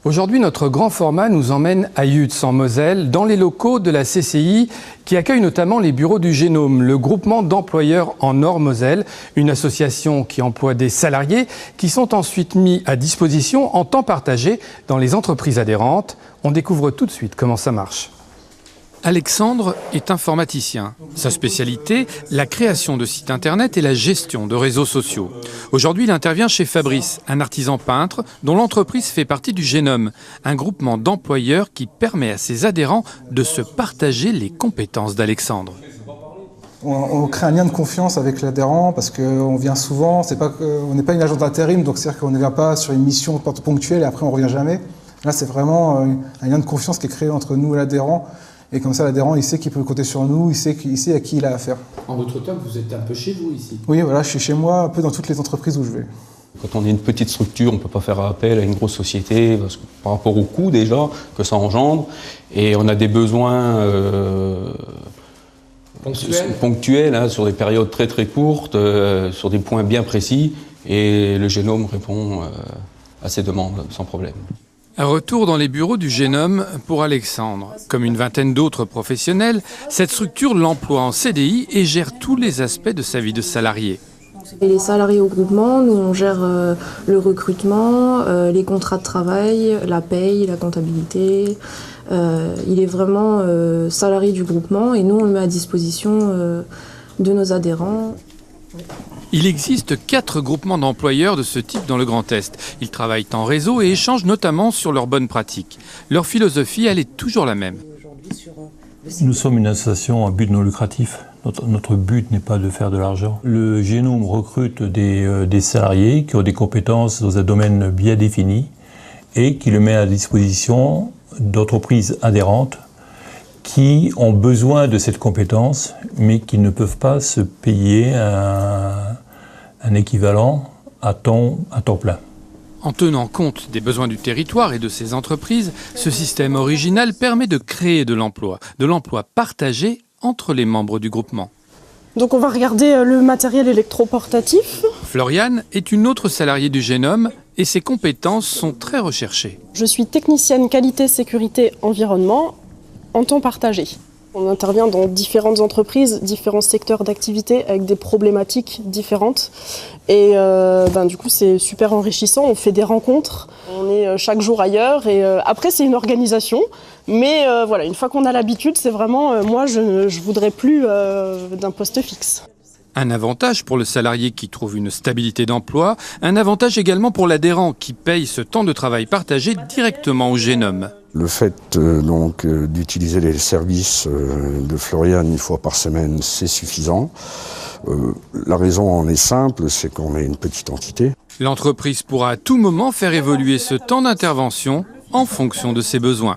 Aujourd'hui, notre grand format nous emmène à Yutz, en Moselle, dans les locaux de la CCI, qui accueille notamment les bureaux du Génome, le groupement d'employeurs en Nord-Moselle, une association qui emploie des salariés qui sont ensuite mis à disposition en temps partagé dans les entreprises adhérentes. On découvre tout de suite comment ça marche. Alexandre est informaticien. Sa spécialité, la création de sites internet et la gestion de réseaux sociaux. Aujourd'hui, il intervient chez Fabrice, un artisan peintre dont l'entreprise fait partie du Génome, un groupement d'employeurs qui permet à ses adhérents de se partager les compétences d'Alexandre. On crée un lien de confiance avec l'adhérent parce qu'on vient souvent, on n'est pas une agence d'intérim, donc c'est-à-dire qu'on ne vient pas sur une mission ponctuelle et après on ne revient jamais. Là, c'est vraiment un lien de confiance qui est créé entre nous et l'adhérent. Et comme ça, l'adhérent, il sait qu'il peut compter sur nous, il sait à qui il a affaire. En votre temps, vous êtes un peu chez vous ici? Oui, voilà, je suis chez moi, un peu dans toutes les entreprises où je vais. Quand on est une petite structure, on ne peut pas faire appel à une grosse société parce que, par rapport au coût déjà que ça engendre. Et on a des besoins ponctuels hein, sur des périodes très très courtes, sur des points bien précis. Et le Génome répond à ces demandes sans problème. Un retour dans les bureaux du Génome pour Alexandre. Comme une vingtaine d'autres professionnels, cette structure l'emploie en CDI et gère tous les aspects de sa vie de salarié. Les salariés au groupement, nous on gère le recrutement, les contrats de travail, la paye, la comptabilité. Il est vraiment salarié du groupement et nous on le met à disposition de nos adhérents. Il existe 4 groupements d'employeurs de ce type dans le Grand Est. Ils travaillent en réseau et échangent notamment sur leurs bonnes pratiques. Leur philosophie, elle est toujours la même. Nous sommes une association à but non lucratif. Notre but n'est pas de faire de l'argent. Le Génome recrute des salariés qui ont des compétences dans un domaine bien défini et qui le met à disposition d'entreprises adhérentes qui ont besoin de cette compétence, mais qui ne peuvent pas se payer un équivalent à temps plein. En tenant compte des besoins du territoire et de ses entreprises, ce système original permet de créer de l'emploi partagé entre les membres du groupement. Donc on va regarder le matériel électroportatif. Floriane est une autre salariée du Génome et ses compétences sont très recherchées. Je suis technicienne qualité, sécurité, environnement en temps partagé. On intervient dans différentes entreprises, différents secteurs d'activité avec des problématiques différentes. Et du coup, c'est super enrichissant. On fait des rencontres, on est chaque jour ailleurs. Et après, c'est une organisation. Mais voilà, une fois qu'on a l'habitude, c'est vraiment, moi, je ne voudrais plus d'un poste fixe. Un avantage pour le salarié qui trouve une stabilité d'emploi, un avantage également pour l'adhérent qui paye ce temps de travail partagé directement au Génome. Le fait d'utiliser les services de Floriane une fois par semaine, c'est suffisant. La raison en est simple, c'est qu'on est une petite entité. L'entreprise pourra à tout moment faire évoluer ce temps d'intervention en fonction de ses besoins.